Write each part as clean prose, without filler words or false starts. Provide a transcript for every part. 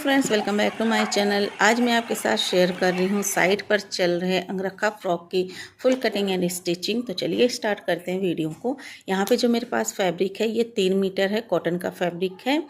Friends, welcome back to my channel. आज मैं आपके साथ शेयर कर रही हूँ साइट पर चल रहे अंगरखा फ्रॉक की फुल कटिंग एंड स्टिचिंग। तो चलिए स्टार्ट करते हैं वीडियो को। यहाँ पे जो मेरे पास फैब्रिक है ये 3 मीटर है, कॉटन का फैब्रिक है।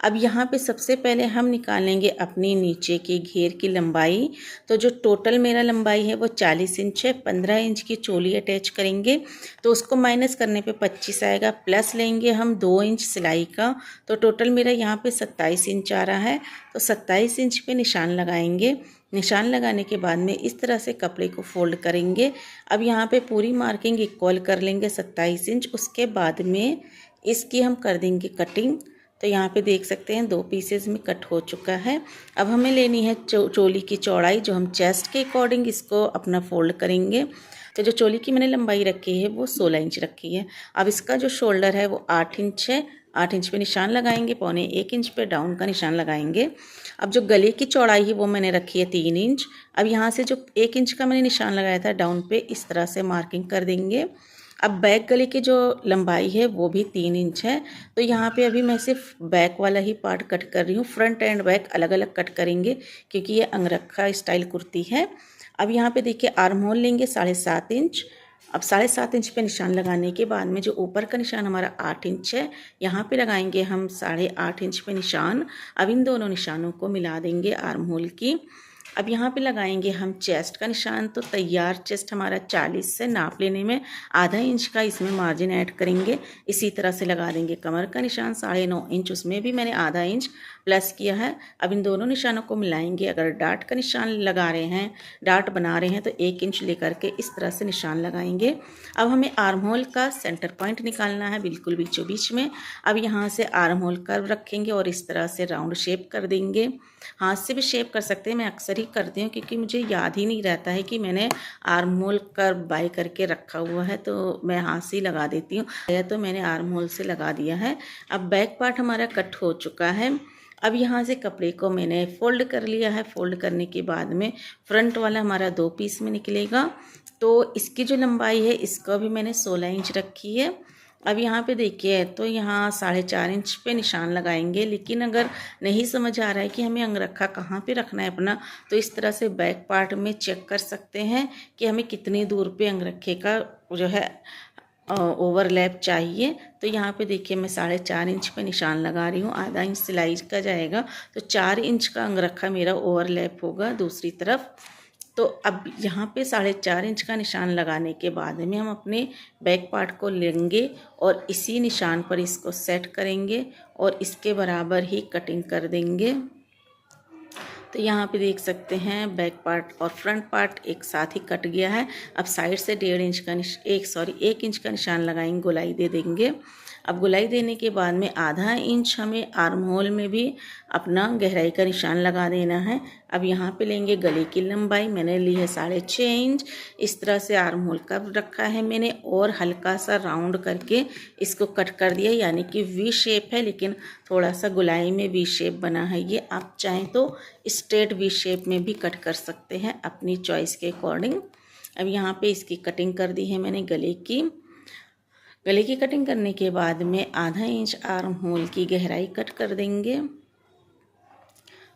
अब यहाँ पे सबसे पहले हम निकालेंगे अपनी नीचे की घेर की लंबाई। तो जो टोटल मेरा लंबाई है वो 40 इंच है। 15 इंच की चोली अटैच करेंगे तो उसको माइनस करने पे 25 आएगा, प्लस लेंगे हम 2 इंच सिलाई का, तो टोटल मेरा यहाँ पे 27 इंच आ रहा है। तो 27 इंच पे निशान लगाएंगे। निशान लगाने के बाद में इस तरह से कपड़े को फोल्ड करेंगे। अब यहाँ पे पूरी मार्किंग इक्वल कर लेंगे 27 इंच। उसके बाद में इसकी हम कर देंगे कटिंग। तो यहाँ पे देख सकते हैं 2 पीसेज में कट हो चुका है। अब हमें लेनी है चोली की चौड़ाई, जो हम चेस्ट के अकॉर्डिंग इसको अपना फोल्ड करेंगे। तो जो चोली की मैंने लंबाई रखी है वो 16 इंच रखी है। अब इसका जो शोल्डर है वो 8 इंच है। 8 इंच पे निशान लगाएंगे, 1.25 इंच पे डाउन का निशान लगाएंगे। अब जो गले की चौड़ाई है वो मैंने रखी है 3 इंच। अब यहाँ से जो 1 इंच का मैंने निशान लगाया था डाउन पे, इस तरह से मार्किंग कर देंगे। अब बैक गले की जो लंबाई है वो भी 3 इंच है। तो यहाँ पे अभी मैं सिर्फ बैक वाला ही पार्ट कट कर रही हूँ, फ्रंट एंड बैक अलग अलग कट करेंगे क्योंकि ये अंगरखा स्टाइल कुर्ती है। अब यहाँ पे देखिए आर्म होल लेंगे 7.5 इंच। अब 7.5 इंच पे निशान लगाने के बाद में जो ऊपर का निशान हमारा 8 इंच है, यहाँ पे लगाएंगे हम 8.5 इंच पे निशान। अब इन दोनों निशानों को मिला देंगे आर्म होल की। अब यहाँ पे लगाएंगे हम चेस्ट का निशान। तो तैयार चेस्ट हमारा 40 से, नाप लेने में आधा इंच का इसमें मार्जिन ऐड करेंगे। इसी तरह से लगा देंगे कमर का निशान 9.5 इंच, उसमें भी मैंने आधा इंच प्लस किया है। अब इन दोनों निशानों को मिलाएंगे। अगर डार्ट का निशान लगा रहे हैं, डार्ट बना रहे हैं, तो 1 इंच लेकर के इस तरह से निशान लगाएंगे। अब हमें आर्म होल का सेंटर पॉइंट निकालना है, बिल्कुल बीचों बीच में। अब यहाँ से आर्म होल कर्व रखेंगे और इस तरह से राउंड शेप कर देंगे। हाथ से भी शेप कर सकते हैं, मैं अक्सर ही करती हूँ क्योंकि मुझे याद ही नहीं रहता है कि मैंने आर्म होल कर्व बाय करके रखा हुआ है, तो मैं हाथ से ही लगा देती हूँ। या तो मैंने आर्म होल से लगा दिया है। अब बैक पार्ट हमारा कट हो चुका है। अब यहाँ से कपड़े को मैंने फोल्ड कर लिया है। फोल्ड करने के बाद में फ्रंट वाला हमारा 2 पीस में निकलेगा। तो इसकी जो लंबाई है इसका भी मैंने 16 इंच रखी है। अब यहाँ पे देखिए, तो यहाँ 4.5 इंच पे निशान लगाएंगे। लेकिन अगर नहीं समझ आ रहा है कि हमें अंगरखा कहाँ पे रखना है अपना, तो इस तरह से बैक पार्ट में चेक कर सकते हैं कि हमें कितनी दूर पे अंगरखे का जो है ओवरलैप चाहिए। तो यहाँ पे देखिए मैं 4.5 इंच पे निशान लगा रही हूँ। आधा इंच सिलाई का जाएगा तो 4 इंच का अंगरखा मेरा ओवरलैप होगा दूसरी तरफ। तो अब यहाँ पे 4.5 इंच का निशान लगाने के बाद में हम अपने बैक पार्ट को लेंगे और इसी निशान पर इसको सेट करेंगे और इसके बराबर ही कटिंग कर देंगे। तो यहाँ पे देख सकते हैं बैक पार्ट और फ्रंट पार्ट एक साथ ही कट गया है। अब साइड से 1.5 इंच का 1 इंच का निशान लगाएंगे, गोलाई दे देंगे। अब गोलाई देने के बाद में आधा इंच हमें आर्म होल में भी अपना गहराई का निशान लगा देना है। अब यहाँ पे लेंगे गले की लंबाई, मैंने ली है 6.5 इंच। इस तरह से आर्म होल का रखा है मैंने और हल्का सा राउंड करके इसको कट कर दिया, यानी कि वी शेप है लेकिन थोड़ा सा गोलाई में वी शेप बना है। ये आप चाहें तो स्ट्रेट वी शेप में भी कट कर सकते हैं अपनी चॉइस के अकॉर्डिंग। अब यहाँ पे इसकी कटिंग कर दी है मैंने गले की। गले की कटिंग करने के बाद में आधा इंच आर्म होल की गहराई कट कर देंगे।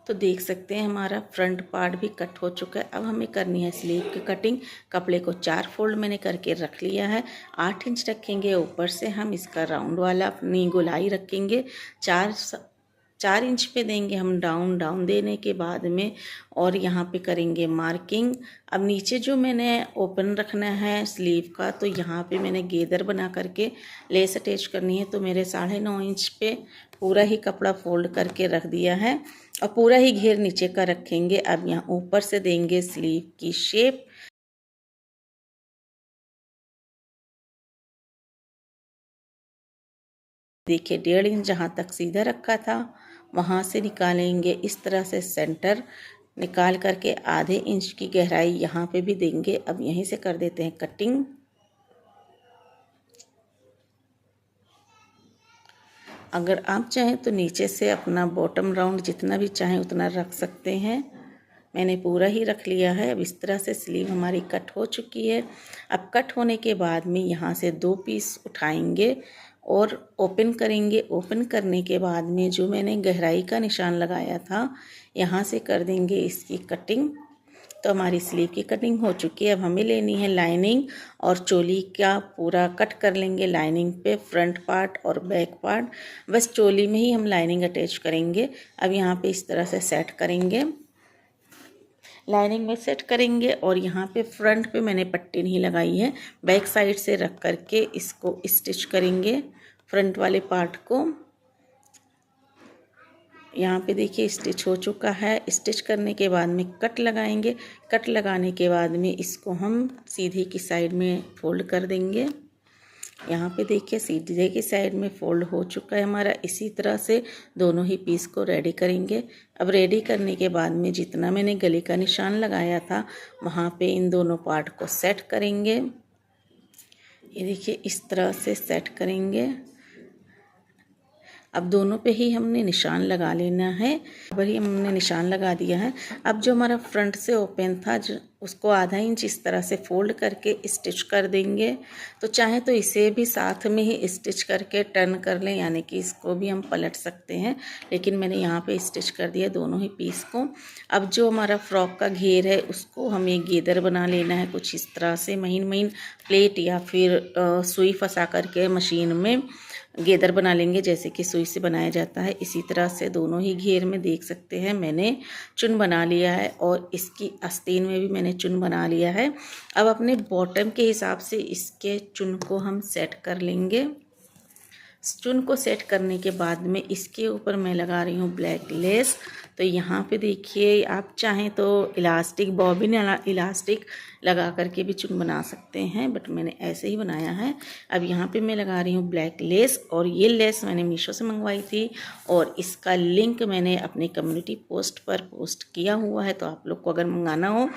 तो देख सकते हैं हमारा फ्रंट पार्ट भी कट हो चुका है। अब हमें करनी है स्लीव की कटिंग। कपड़े को 4 फोल्ड मैंने करके रख लिया है। 8 इंच रखेंगे ऊपर से, हम इसका राउंड वाला अपनी गोलाई रखेंगे। 4 इंच पे देंगे हम डाउन देने के बाद में और यहाँ पे करेंगे मार्किंग। अब नीचे जो मैंने ओपन रखना है स्लीव का, तो यहाँ पे मैंने गेदर बना करके लेस अटैच करनी है। तो मेरे 9.5 इंच पे पूरा ही कपड़ा फोल्ड करके रख दिया है और पूरा ही घेर नीचे का रखेंगे। अब यहाँ ऊपर से देंगे स्लीव की शेप। देखिए 1.5 इंच जहाँ तक सीधा रखा था वहाँ से निकालेंगे इस तरह से सेंटर निकाल करके आधे इंच की गहराई यहाँ पे भी देंगे। अब यहीं से कर देते हैं कटिंग। अगर आप चाहें तो नीचे से अपना बॉटम राउंड जितना भी चाहें उतना रख सकते हैं। मैंने पूरा ही रख लिया है। अब इस तरह से स्लीव हमारी कट हो चुकी है। अब कट होने के बाद में यहाँ से 2 पीस उठाएंगे और ओपन करेंगे। ओपन करने के बाद में जो मैंने गहराई का निशान लगाया था, यहाँ से कर देंगे इसकी कटिंग। तो हमारी स्लीव की कटिंग हो चुकी है। अब हमें लेनी है लाइनिंग और चोली का पूरा कट कर लेंगे लाइनिंग पे, फ्रंट पार्ट और बैक पार्ट। बस चोली में ही हम लाइनिंग अटैच करेंगे। अब यहाँ पे इस तरह से सेट करेंगे, लाइनिंग में सेट करेंगे। और यहाँ पे फ्रंट पे मैंने पट्टी नहीं लगाई है, बैक साइड से रख करके इसको स्टिच करेंगे फ्रंट वाले पार्ट को। यहाँ पे देखिए स्टिच हो चुका है। स्टिच करने के बाद में कट लगाएंगे। कट लगाने के बाद में इसको हम सीधे की साइड में फोल्ड कर देंगे। यहाँ पे देखिए सीधे की साइड में फोल्ड हो चुका है हमारा। इसी तरह से दोनों ही पीस को रेडी करेंगे। अब रेडी करने के बाद में जितना मैंने गले का निशान लगाया था वहाँ पे इन दोनों पार्ट को सेट करेंगे। ये देखिए इस तरह से सेट करेंगे। अब दोनों पे ही हमने निशान लगा लेना है। वही हमने निशान लगा दिया है। अब जो हमारा फ्रंट से ओपन था उसको आधा इंच इस तरह से फोल्ड करके स्टिच कर देंगे। तो चाहे तो इसे भी साथ में ही स्टिच करके टर्न कर लें, यानी कि इसको भी हम पलट सकते हैं, लेकिन मैंने यहाँ पे स्टिच कर दिया दोनों ही पीस को। अब जो हमारा फ्रॉक का घेर है उसको हमें गेदर बना लेना है कुछ इस तरह से, महीन महीन प्लेट या फिर सुई फंसा करके मशीन में गेदर बना लेंगे, जैसे कि सुई से बनाया जाता है। इसी तरह से दोनों ही घेर में देख सकते हैं मैंने चुन बना लिया है और इसकी आस्तीन में भी मैंने चुन बना लिया है। अब अपने बॉटम के हिसाब से इसके चुन को हम सेट कर लेंगे। चुन को सेट करने के बाद में इसके ऊपर मैं लगा रही हूँ ब्लैक लेस। तो यहाँ पे देखिए आप चाहें तो इलास्टिक, बॉबिन इलास्टिक लगा करके भी चुन बना सकते हैं, बट मैंने ऐसे ही बनाया है। अब यहाँ पे मैं लगा रही हूँ ब्लैक लेस, और ये लेस मैंने मीशो से मंगवाई थी और इसका लिंक मैंने अपनी कम्युनिटी पोस्ट पर पोस्ट किया हुआ है। तो आप लोग को अगर मंगाना हो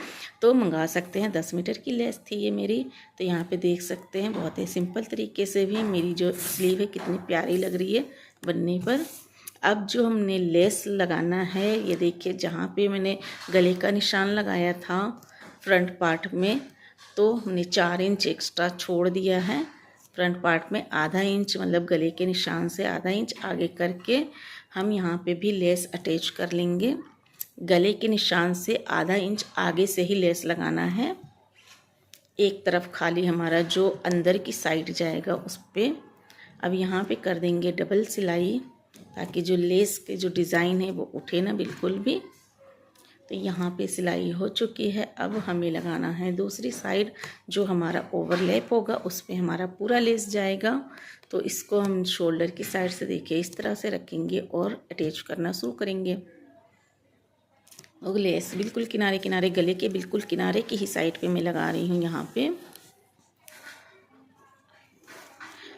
तो मंगा सकते हैं। 10 मीटर की लेस थी ये मेरी। तो यहाँ पे देख सकते हैं बहुत ही सिंपल तरीके से भी मेरी जो स्लीव है कितनी प्यारी लग रही है बनने पर। अब जो हमने लेस लगाना है, ये देखिए जहाँ पे मैंने गले का निशान लगाया था फ्रंट पार्ट में, तो हमने 4 इंच एक्स्ट्रा छोड़ दिया है। फ्रंट पार्ट में आधा इंच, मतलब गले के निशान से आधा इंच आगे करके हम यहाँ पे भी लेस अटैच कर लेंगे। गले के निशान से आधा इंच आगे से ही लेस लगाना है। एक तरफ खाली हमारा जो अंदर की साइड जाएगा उस पर। अब यहाँ पे कर देंगे डबल सिलाई, ताकि जो लेस के जो डिज़ाइन है वो उठे ना बिल्कुल भी। तो यहाँ पे सिलाई हो चुकी है। अब हमें लगाना है दूसरी साइड, जो हमारा ओवरलैप होगा उस पर हमारा पूरा लेस जाएगा। तो इसको हम शोल्डर की साइड से देखिए इस तरह से रखेंगे और अटैच करना शुरू करेंगे। और लेस बिल्कुल किनारे किनारे, गले के बिल्कुल किनारे की ही साइड पे मैं लगा रही हूँ यहाँ पे।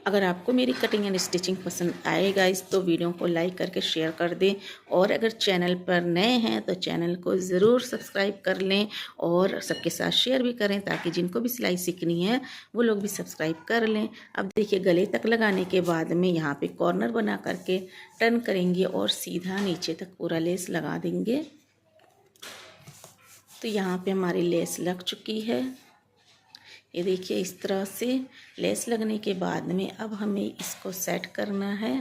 अगर आपको मेरी कटिंग एंड स्टिचिंग पसंद आए गाइस तो वीडियो को लाइक करके शेयर कर दें, और अगर चैनल पर नए हैं तो चैनल को ज़रूर सब्सक्राइब कर लें और सबके साथ शेयर भी करें, ताकि जिनको भी सिलाई सीखनी है वो लोग भी सब्सक्राइब कर लें। अब देखिए गले तक लगाने के बाद में यहाँ पे कॉर्नर बना करके टर्न करेंगे और सीधा नीचे तक पूरा लेस लगा देंगे। तो यहाँ पे हमारी लेस लग चुकी है। ये देखिए इस तरह से लेस लगने के बाद में अब हमें इसको सेट करना है।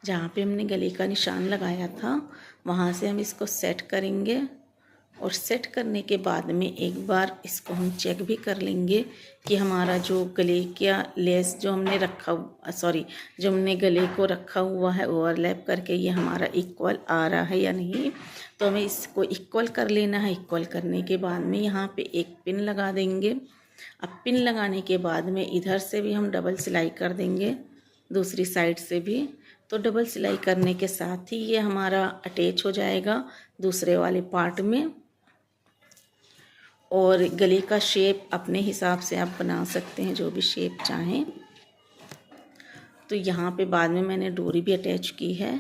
जहाँ पे हमने गले का निशान लगाया था वहाँ से हम इसको सेट करेंगे, और सेट करने के बाद में एक बार इसको हम चेक भी कर लेंगे कि हमारा जो गले का लेस जो हमने जो हमने गले को रखा हुआ है ओवरलैप करके, ये हमारा इक्वल आ रहा है या नहीं। तो हमें इसको इक्वल कर लेना है। इक्वल करने के बाद में यहाँ पे एक पिन लगा देंगे। अब पिन लगाने के बाद में इधर से भी हम डबल सिलाई कर देंगे, दूसरी साइड से भी। तो डबल सिलाई करने के साथ ही ये हमारा अटैच हो जाएगा दूसरे वाले पार्ट में। और गले का शेप अपने हिसाब से आप बना सकते हैं, जो भी शेप चाहें। तो यहाँ पे बाद में मैंने डोरी भी अटैच की है।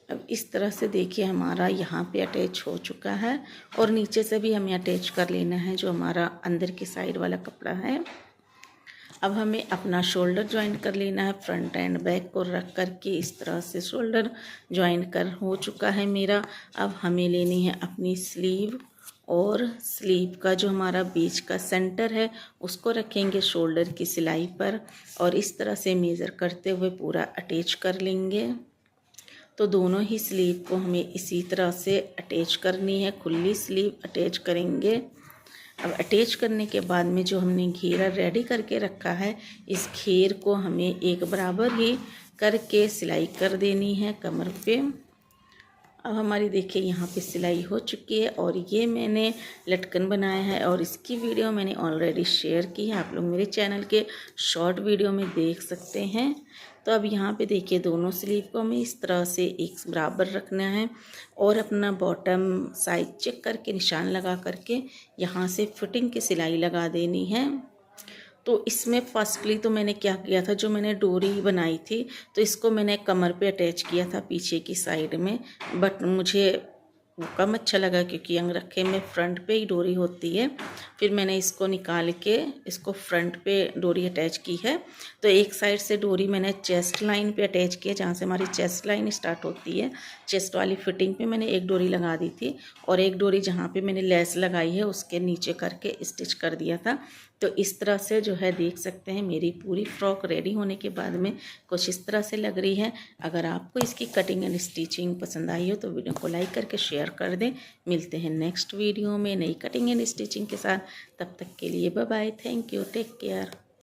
अब इस तरह से देखिए हमारा यहाँ पे अटैच हो चुका है, और नीचे से भी हमें अटैच कर लेना है जो हमारा अंदर की साइड वाला कपड़ा है। अब हमें अपना शोल्डर ज्वाइन कर लेना है। फ्रंट एंड बैक को रख करके इस तरह से शोल्डर ज्वाइन कर हो चुका है मेरा। अब हमें लेनी है अपनी स्लीव, और स्लीव का जो हमारा बीच का सेंटर है उसको रखेंगे शोल्डर की सिलाई पर और इस तरह से मेज़र करते हुए पूरा अटैच कर लेंगे। तो दोनों ही स्लीव को हमें इसी तरह से अटैच करनी है, खुली स्लीव अटैच करेंगे। अब अटैच करने के बाद में जो हमने घेरा रेडी करके रखा है, इस घेर को हमें एक बराबर ही करके सिलाई कर देनी है कमर पे। अब हमारी देखिए यहाँ पे सिलाई हो चुकी है और ये मैंने लटकन बनाया है और इसकी वीडियो मैंने ऑलरेडी शेयर की है, आप लोग मेरे चैनल के शॉर्ट वीडियो में देख सकते हैं। तो अब यहाँ पे देखिए दोनों स्लीव को हमें इस तरह से एक बराबर रखना है और अपना बॉटम साइज चेक करके निशान लगा करके यहाँ से फिटिंग की सिलाई लगा देनी है। तो इसमें फर्स्टली तो मैंने क्या किया था, जो मैंने डोरी बनाई थी तो इसको मैंने कमर पे अटैच किया था पीछे की साइड में, बट मुझे वो कम अच्छा लगा क्योंकि अंगरखे में फ्रंट पे ही डोरी होती है। फिर मैंने इसको निकाल के इसको फ्रंट पे डोरी अटैच की है। तो एक साइड से डोरी मैंने चेस्ट लाइन पे अटैच की है, जहाँ से हमारी चेस्ट लाइन स्टार्ट होती है, चेस्ट वाली फिटिंग पे मैंने एक डोरी लगा दी थी और एक डोरी जहाँ पे मैंने लेस लगाई है उसके नीचे करके स्टिच कर दिया था। तो इस तरह से जो है देख सकते हैं मेरी पूरी फ्रॉक रेडी होने के बाद में कुछ इस तरह से लग रही है। अगर आपको इसकी कटिंग एंड स्टिचिंग पसंद आई हो तो वीडियो को लाइक करके शेयर कर दें। मिलते हैं नेक्स्ट वीडियो में नई कटिंग एंड स्टिचिंग के साथ, तब तक के लिए bye bye, thank you, take care.